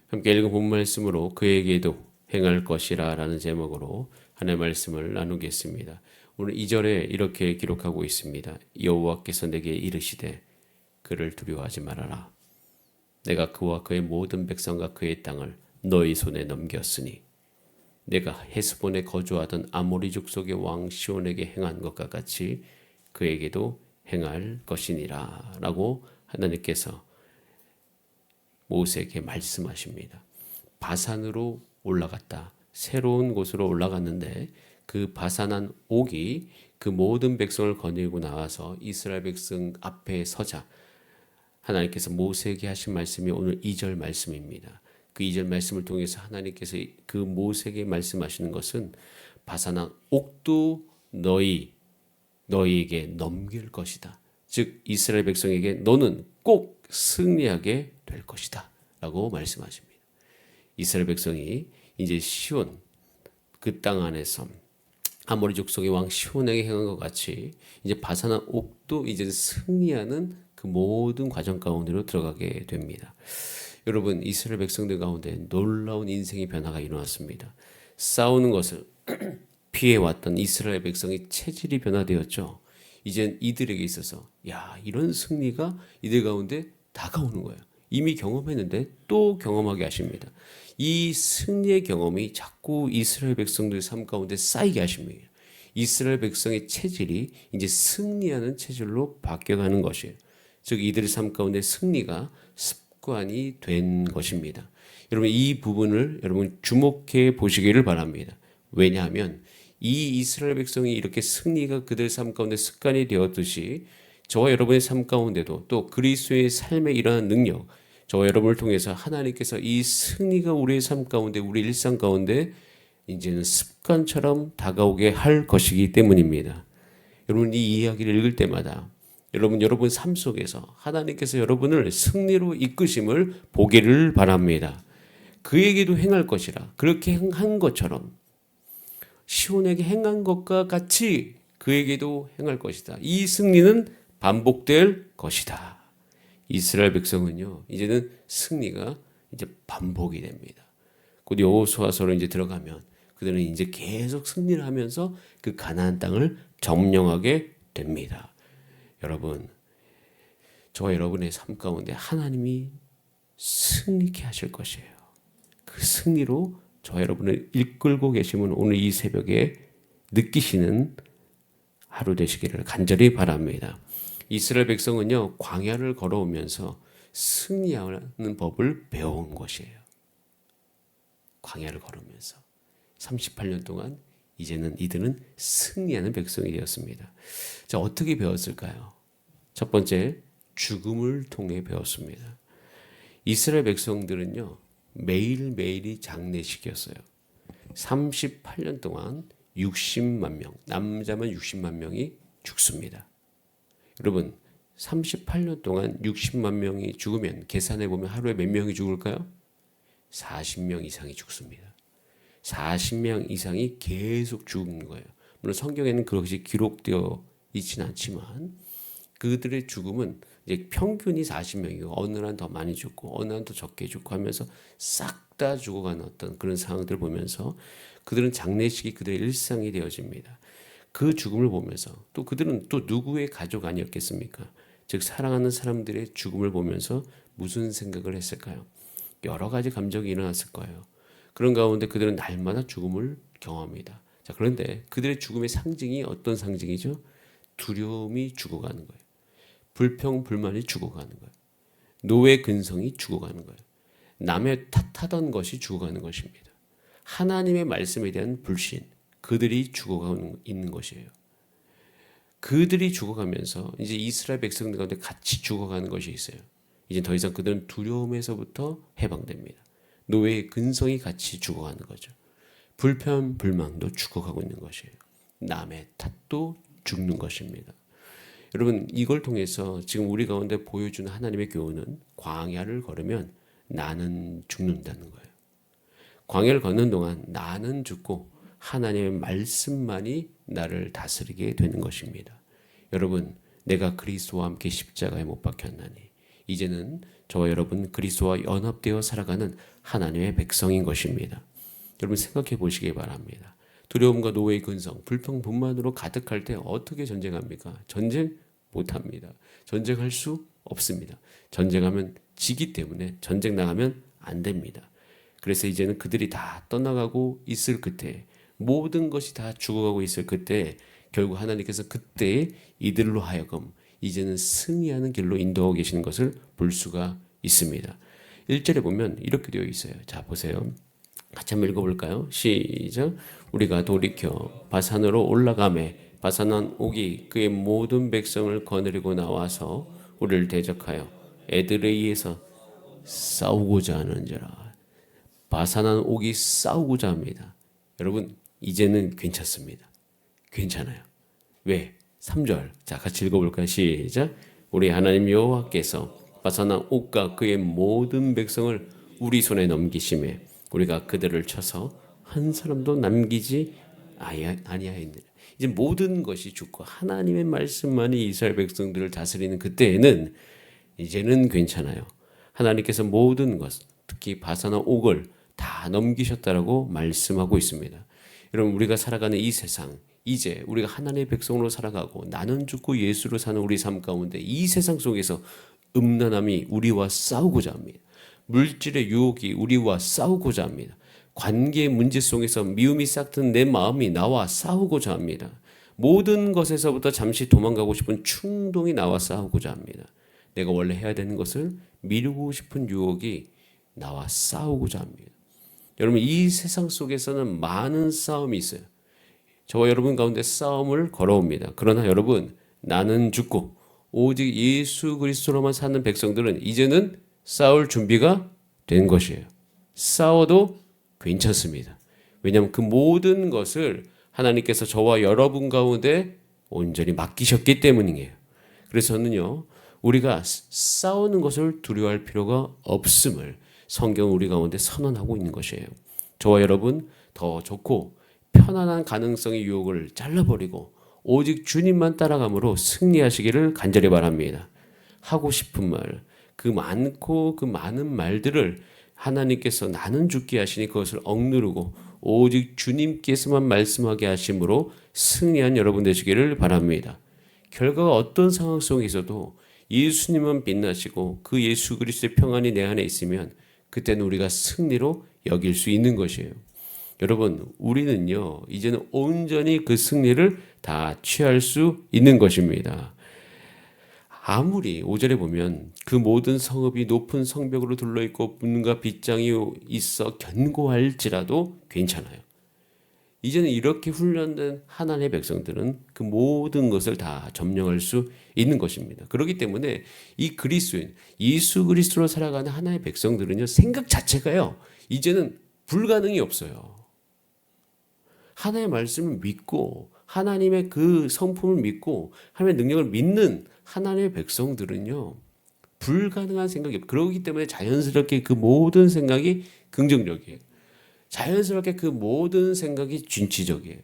함께 읽은 본 말씀으로 그에게도 행할 것이라 라는 제목으로 하나님의 말씀을 나누겠습니다. 오늘 2절에 이렇게 기록하고 있습니다. 여호와께서 내게 이르시되 그를 두려워하지 말아라. 내가 그와 그의 모든 백성과 그의 땅을 너희 손에 넘겼으니 내가 헤스본에 거주하던 아모리 족속의 왕 시온에게 행한 것과 같이 그에게도 행할 것이니라 라고 하나님께서 모세에게 말씀하십니다. 바산으로 올라갔다. 새로운 곳으로 올라갔는데 그 바산한 옥이 그 모든 백성을 거느리고 나와서 이스라엘 백성 앞에 서자 하나님께서 모세에게 하신 말씀이 오늘 2절 말씀입니다. 그 2절 말씀을 통해서 하나님께서 그 모세에게 말씀하시는 것은 바산한 옥도 너희에게 넘길 것이다. 즉 이스라엘 백성에게 너는 꼭 승리하게 될 것이다 라고 말씀하십니다. 이스라엘 백성이 이제 시온 그 땅 안에서 아모리 족속의 왕 시온에게 행한 것 같이 이제 바산한 옥도 이제 승리하는 그 모든 과정 가운데로 들어가게 됩니다. 여러분 이스라엘 백성들 가운데 놀라운 인생의 변화가 일어났습니다. 싸우는 것을 피해왔던 이스라엘 백성의 체질이 변화되었죠. 이젠 이들에게 있어서 이런 승리가 이들 가운데 다가오는 거예요. 이미 경험했는데 또 경험하게 하십니다. 이 승리의 경험이 자꾸 이스라엘 백성들 삶 가운데 쌓이게 하십니다. 이스라엘 백성의 체질이 이제 승리하는 체질로 바뀌어가는 것이에요. 즉 이들의 삶 가운데 승리가 습관이 된 것입니다. 여러분 이 부분을 여러분 주목해 보시기를 바랍니다. 왜냐하면 이 이스라엘 백성이 이렇게 승리가 그들 삶 가운데 습관이 되었듯이 저와 여러분의 삶 가운데도 또 그리스도의 삶에 일어나는 능력, 저와 여러분을 통해서 하나님께서 이 승리가 우리의 삶 가운데 우리 일상 가운데 이제는 습관처럼 다가오게 할 것이기 때문입니다. 여러분 이 이야기를 읽을 때마다 여러분 삶 속에서 하나님께서 여러분을 승리로 이끄심을 보기를 바랍니다. 그에게도 행할 것이라 그렇게 행한 것처럼 시온에게 행한 것과 같이 그에게도 행할 것이다. 이 승리는 반복될 것이다. 이스라엘 백성은요, 이제는 승리가 이제 반복이 됩니다. 곧 여호수아서로 이제 들어가면 그들은 이제 계속 승리를 하면서 그 가나안 땅을 점령하게 됩니다. 여러분, 저와 여러분의 삶 가운데 하나님이 승리케 하실 것이에요. 그 승리로 저와 여러분을 이끌고 계시면 오늘 이 새벽에 느끼시는 하루 되시기를 간절히 바랍니다. 이스라엘 백성은요, 광야를 걸어오면서 승리하는 법을 배워온 것이에요. 광야를 걸으면서 38년 동안 이제는 이들은 승리하는 백성이 되었습니다. 자, 어떻게 배웠을까요? 첫 번째, 죽음을 통해 배웠습니다. 이스라엘 백성들은요, 매일매일이 장례식이었어요. 38년 동안 60만 명, 남자만 60만 명이 죽습니다. 여러분, 38년 동안 60만 명이 죽으면 계산해 보면 하루에 몇 명이 죽을까요? 40명 이상이 죽습니다. 40명 이상이 계속 죽는 거예요. 물론 성경에는 그것이 기록되어 있지는 않지만 그들의 죽음은 이제 평균이 40명이고 어느 날 더 많이 죽고 어느 날 더 적게 죽고 하면서 싹 다 죽어가는 어떤 그런 상황들을 보면서 그들은 장례식이 그들의 일상이 되어집니다. 그 죽음을 보면서 또 그들은 또 누구의 가족 아니었겠습니까? 즉 사랑하는 사람들의 죽음을 보면서 무슨 생각을 했을까요? 여러 가지 감정이 일어났을 거예요. 그런 가운데 그들은 날마다 죽음을 경험합니다. 자, 그런데 그들의 죽음의 상징이 어떤 상징이죠? 두려움이 죽어가는 거예요. 불평, 불만이 죽어가는 거예요. 노예 근성이 죽어가는 거예요. 남의 탓하던 것이 죽어가는 것입니다. 하나님의 말씀에 대한 불신, 그들이 죽어가고 있는 것이에요. 그들이 죽어가면서 이제 이스라엘 백성들 가운데 같이 죽어가는 것이 있어요. 이제 더 이상 그들은 두려움에서부터 해방됩니다. 노예의 근성이 같이 죽어가는 거죠. 불편, 불만도 죽어가고 있는 것이에요. 남의 탓도 죽는 것입니다. 여러분 이걸 통해서 지금 우리 가운데 보여주는 하나님의 교훈은 광야를 걸으면 나는 죽는다는 거예요. 광야를 걷는 동안 나는 죽고 하나님의 말씀만이 나를 다스리게 되는 것입니다. 여러분 내가 그리스도와 함께 십자가에 못 박혔나니 이제는 저와 여러분 그리스도와 연합되어 살아가는 하나님의 백성인 것입니다. 여러분 생각해 보시기 바랍니다. 두려움과 노예의 근성, 불평분만으로 가득할 때 어떻게 전쟁합니까? 전쟁 못합니다. 전쟁할 수 없습니다. 전쟁하면 지기 때문에 전쟁 나가면 안 됩니다. 그래서 이제는 그들이 다 떠나가고 있을 그때, 모든 것이 다 죽어가고 있을 그때, 결국 하나님께서 그때 이들로 하여금 이제는 승리하는 길로 인도하고 계시는 것을 볼 수가 있습니다. 1절에 보면 이렇게 되어 있어요. 자, 보세요. 같이 한번 읽어볼까요? 시작. 우리가 돌이켜 바산으로 올라가매 바산한 옥이 그의 모든 백성을 거느리고 나와서 우리를 대적하여 에드레이에서 싸우고자 하는지라. 바산한 옥이 싸우고자 합니다. 여러분 이제는 괜찮습니다. 괜찮아요. 왜? 3절. 자, 같이 읽어볼까요? 시작. 우리 하나님 여호와께서 바산한 옥과 그의 모든 백성을 우리 손에 넘기심에 우리가 그들을 쳐서 한 사람도 남기지 아니하였느니라. 이제 모든 것이 죽고 하나님의 말씀만이 이스라엘 백성들을 다스리는 그때에는 이제는 괜찮아요. 하나님께서 모든 것, 특히 바산한 옥을 다 넘기셨다라고 말씀하고 있습니다. 여러분 우리가 살아가는 이 세상, 이제 우리가 하나님의 백성으로 살아가고 나는 죽고 예수로 사는 우리 삶 가운데 이 세상 속에서 음란함이 우리와 싸우고자 합니다. 물질의 유혹이 우리와 싸우고자 합니다. 관계의 문제 속에서 미움이 싹튼 내 마음이 나와 싸우고자 합니다. 모든 것에서부터 잠시 도망가고 싶은 충동이 나와 싸우고자 합니다. 내가 원래 해야 되는 것을 미루고 싶은 유혹이 나와 싸우고자 합니다. 여러분 이 세상 속에서는 많은 싸움이 있어요. 저와 여러분 가운데 싸움을 걸어옵니다. 그러나 여러분 나는 죽고 오직 예수 그리스도로만 사는 백성들은 이제는 싸울 준비가 된 것이에요. 싸워도 괜찮습니다. 왜냐하면 그 모든 것을 하나님께서 저와 여러분 가운데 온전히 맡기셨기 때문이에요. 그래서 저는요 우리가 싸우는 것을 두려워할 필요가 없음을 성경은 우리 가운데 선언하고 있는 것이에요. 저와 여러분 더 좋고 편안한 가능성의 유혹을 잘라버리고 오직 주님만 따라감으로 승리하시기를 간절히 바랍니다. 하고 싶은 말, 그 많고 그 많은 말들을 하나님께서 나는 죽게 하시니 그것을 억누르고 오직 주님께서만 말씀하게 하심으로 승리한 여러분 되시기를 바랍니다. 결과가 어떤 상황 속에서도 예수님은 빛나시고 그 예수 그리스도의 평안이 내 안에 있으면 그때는 우리가 승리로 여길 수 있는 것이에요. 여러분 우리는요 이제는 온전히 그 승리를 다 취할 수 있는 것입니다. 아무리 5절에 보면 그 모든 성읍이 높은 성벽으로 둘러있고 문과 빗장이 있어 견고할지라도 괜찮아요. 이제는 이렇게 훈련된 하나님의 백성들은 그 모든 것을 다 점령할 수 있는 것입니다. 그렇기 때문에 이 그리스도인 예수 그리스도로 살아가는 하나님의 백성들은요 생각 자체가요 이제는 불가능이 없어요. 하나님의 말씀을 믿고 하나님의 그 성품을 믿고 하나님의 능력을 믿는 하나님의 백성들은요 불가능한 생각이 없어요. 그렇기 때문에 자연스럽게 그 모든 생각이 긍정적이에요. 자연스럽게 그 모든 생각이 진취적이에요.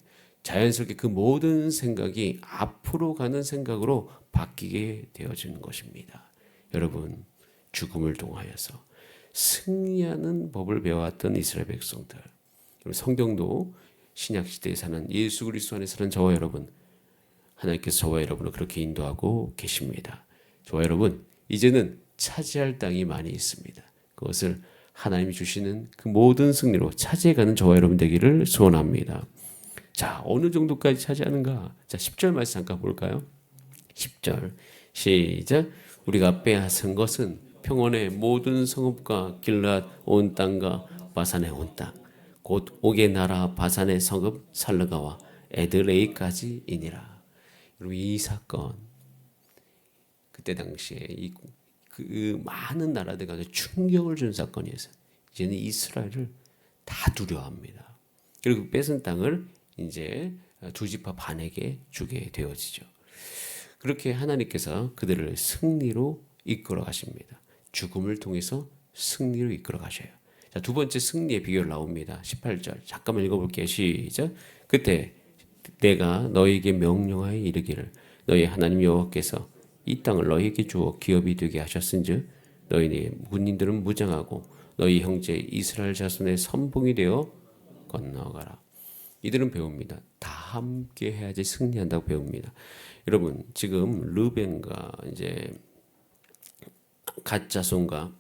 자연스럽게 그 모든 생각이 앞으로 가는 생각으로 바뀌게 되어지는 것입니다. 여러분 죽음을 통하여서 승리하는 법을 배워왔던 이스라엘 백성들, 성경도 신약시대에 사는 예수 그리스도 안에 사는 저와 여러분, 하나님께서 저와 여러분을 그렇게 인도하고 계십니다. 저와 여러분 이제는 차지할 땅이 많이 있습니다. 그것을 하나님이 주시는 그 모든 승리로 차지해가는 저와 여러분 되기를 소원합니다. 자, 어느 정도까지 차지하는가? 자, 10절 말씀 잠깐 볼까요? 10절 시작. 우리가 빼앗은 것은 평원의 모든 성읍과 길앗 온 땅과 바산의 온 땅, 곧 옥의 나라 바산의 성읍 살르가와 에드레이까지이니라. 여러분 이 사건 그때 당시에 그 많은 나라들 가운데 충격을 준 사건이었어요. 이제는 이스라엘을 다 두려워합니다. 그리고 뺏은 땅을 이제 두 지파 반에게 주게 되어지죠. 그렇게 하나님께서 그들을 승리로 이끌어 가십니다. 죽음을 통해서 승리로 이끌어 가셔요. 자, 두 번째 승리의 비결 나옵니다. 18절 잠깐만 읽어볼게요. 시작. 그때 내가 너희에게 명령하여 이르기를 너희 하나님 여호와께서 이 땅을 너희에게 주어 기업이 되게 하셨은즉 너희의 군인들은 무장하고 너희 형제 이스라엘 자손의 선봉이 되어 건너가라. 이들은 배웁니다. 다 함께 해야지 승리한다고 배웁니다. 여러분 지금 르벤과 이제 갓 자손과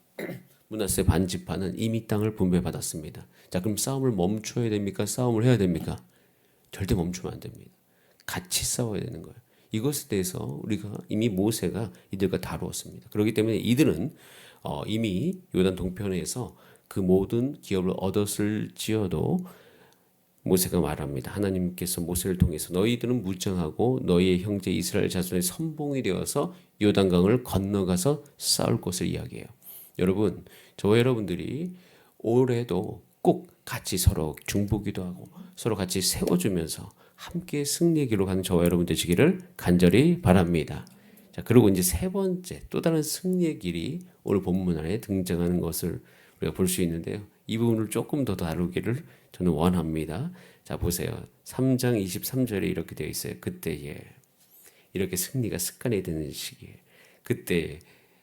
므낫세 반지파는 이미 땅을 분배받았습니다. 자, 그럼 싸움을 멈춰야 됩니까? 싸움을 해야 됩니까? 절대 멈추면 안 됩니다. 같이 싸워야 되는 거예요. 이것에 대해서 우리가 이미 모세가 이들과 다루었습니다. 그렇기 때문에 이들은 이미 요단 동편에서 그 모든 기업을 얻었을지어도 모세가 말합니다. 하나님께서 모세를 통해서 너희들은 무장하고 너희의 형제 이스라엘 자손의 선봉이 되어서 요단강을 건너가서 싸울 것을 이야기해요. 여러분, 저와 여러분들이 올해도 꼭 같이 서로 중보기도 하고 서로 같이 세워주면서 함께 승리의 길로 가는 저와 여러분 되시기를 간절히 바랍니다. 자, 그리고 이제 세 번째 또 다른 승리의 길이 오늘 본문 안에 등장하는 것을 우리가 볼 수 있는데요. 이 부분을 조금 더 다루기를 저는 원합니다. 자, 보세요. 3장 23절에 이렇게 되어 있어요. 그때에 이렇게 승리가 습관이 되는 시기에 그때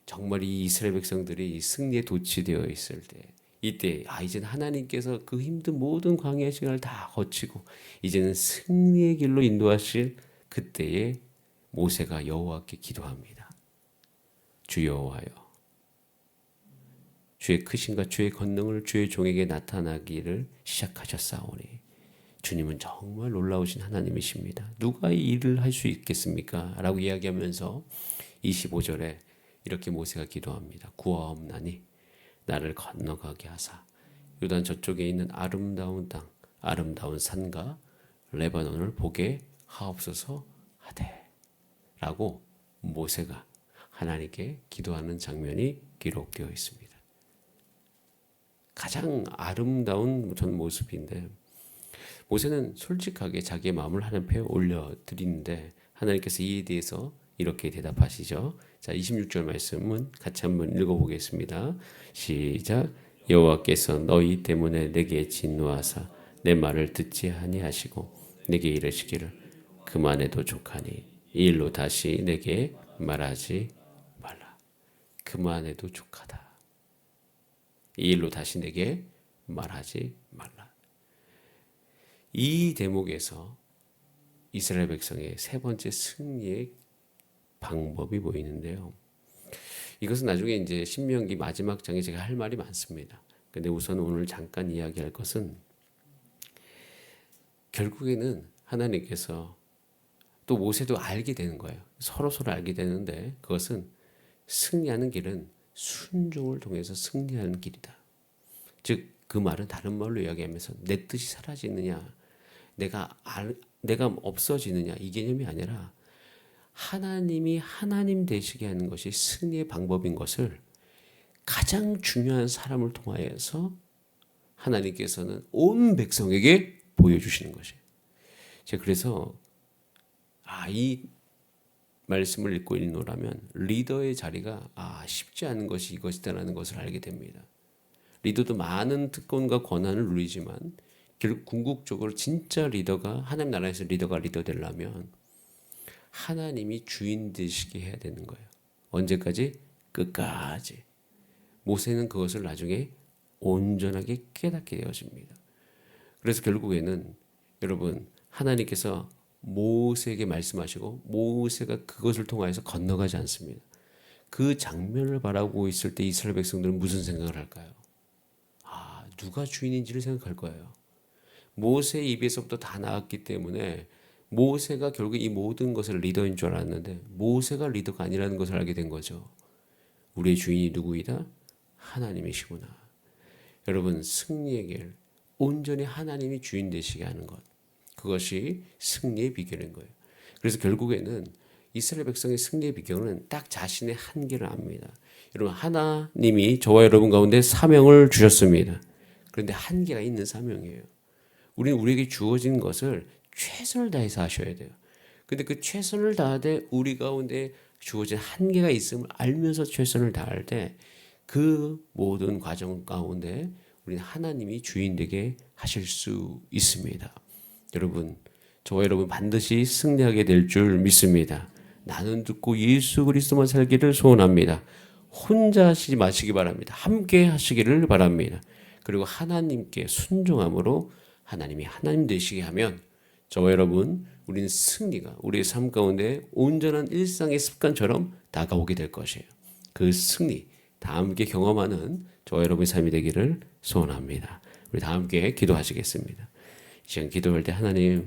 정말 이 이스라엘 백성들이 승리에 도취되어 있을 때 이때 이제는 하나님께서 그 힘든 모든 광야의 시간을 다 거치고 이제는 승리의 길로 인도하실 그때에 모세가 여호와께 기도합니다. 주 여호와여, 주의 크신과 주의 권능을 주의 종에게 나타나기를 시작하셨사오니 주님은 정말 놀라우신 하나님이십니다. 누가 이 일을 할 수 있겠습니까? 라고 이야기하면서 25절에 이렇게 모세가 기도합니다. 구하옵나니 나를 건너가게 하사 요단 저쪽에 있는 아름다운 땅, 아름다운 산과 레바논을 보게 하옵소서 하되 라고 모세가 하나님께 기도하는 장면이 기록되어 있습니다. 가장 아름다운 전 모습인데 모세는 솔직하게 자기의 마음을 하나님께 올려드리는데 하나님께서 이에 대해서 이렇게 대답하시죠. 자, 26절 말씀은 같이 한번 읽어보겠습니다. 시작. 여호와께서 너희 때문에 내게 진노하사 내 말을 듣지 아니하시고 내게 이르시기를 그만해도 족하니 이 일로 다시 내게 말하지 말라. 그만해도 족하다. 이 일로 다시 내게 말하지 말라. 이 대목에서 이스라엘 백성의 세 번째 승리의 방법이 보이는데요. 이것은 나중에 이제 신명기 마지막 장에 제가 할 말이 많습니다. 근데 우선 오늘 잠깐 이야기할 것은 결국에는 하나님께서 또 모세도 알게 되는 거예요. 서로 알게 되는데 그것은 승리하는 길은 순종을 통해서 승리하는 길이다. 즉 그 말은 다른 말로 이야기하면서 내 뜻이 사라지느냐, 내가 없어지느냐 이 개념이 아니라 하나님이 하나님 되시게 하는 것이 승리의 방법인 것을 가장 중요한 사람을 통하여서 하나님께서는 온 백성에게 보여주시는 것이에요. 제가 그래서 이 말씀을 읽고 있노라면 리더의 자리가 쉽지 않은 것이 이것이다라는 것을 알게 됩니다. 리더도 많은 특권과 권한을 누리지만 결국 궁극적으로 진짜 리더가 하나님 나라에서 리더가 리더 되려면 하나님이 주인 되시게 해야 되는 거예요. 언제까지? 끝까지. 모세는 그것을 나중에 온전하게 깨닫게 되어집니다. 그래서 결국에는 여러분 하나님께서 모세에게 말씀하시고 모세가 그것을 통하여서 건너가지 않습니다. 그 장면을 바라보고 있을 때 이스라엘 백성들은 무슨 생각을 할까요? 누가 주인인지를 생각할 거예요. 모세의 입에서부터 다 나왔기 때문에 모세가 결국 이 모든 것을 리더인 줄 알았는데 모세가 리더가 아니라는 것을 알게 된 거죠. 우리의 주인이 누구이다? 하나님이시구나. 여러분 승리의 길 온전히 하나님이 주인 되시게 하는 것 그것이 승리의 비결인 거예요. 그래서 결국에는 이스라엘 백성의 승리의 비결은 딱 자신의 한계를 압니다. 여러분 하나님이 저와 여러분 가운데 사명을 주셨습니다. 그런데 한계가 있는 사명이에요. 우리는 우리에게 주어진 것을 최선을 다해서 하셔야 돼요. 근데 그 최선을 다하되 우리 가운데 주어진 한계가 있음을 알면서 최선을 다할 때 그 모든 과정 가운데 우리는 하나님이 주인 되게 하실 수 있습니다. 여러분, 저와 여러분 반드시 승리하게 될 줄 믿습니다. 나는 듣고 예수 그리스도만 살기를 소원합니다. 혼자 하시지 마시기 바랍니다. 함께 하시기를 바랍니다. 그리고 하나님께 순종함으로 하나님이 하나님 되시게 하면 저와 여러분, 우리는 승리가 우리의 삶 가운데 온전한 일상의 습관처럼 다가오게 될 것이에요. 그 승리 다 함께 경험하는 저와 여러분의 삶이 되기를 소원합니다. 우리 다 함께 기도하시겠습니다. 이 시간 기도할 때 하나님,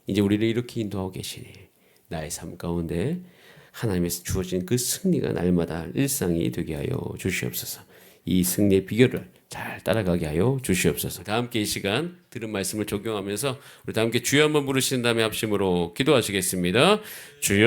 이제 우리를 이렇게 인도하고 계시니 나의 삶 가운데 하나님에서 주어진 그 승리가 날마다 일상이 되게 하여 주시옵소서. 이 승리의 비결을 잘 따라가게 하여 주시옵소서. 다 함께 이 시간 들은 말씀을 적용하면서 우리 다 함께 주여 한번 부르신 다음에 합심으로 기도하시겠습니다. 주여.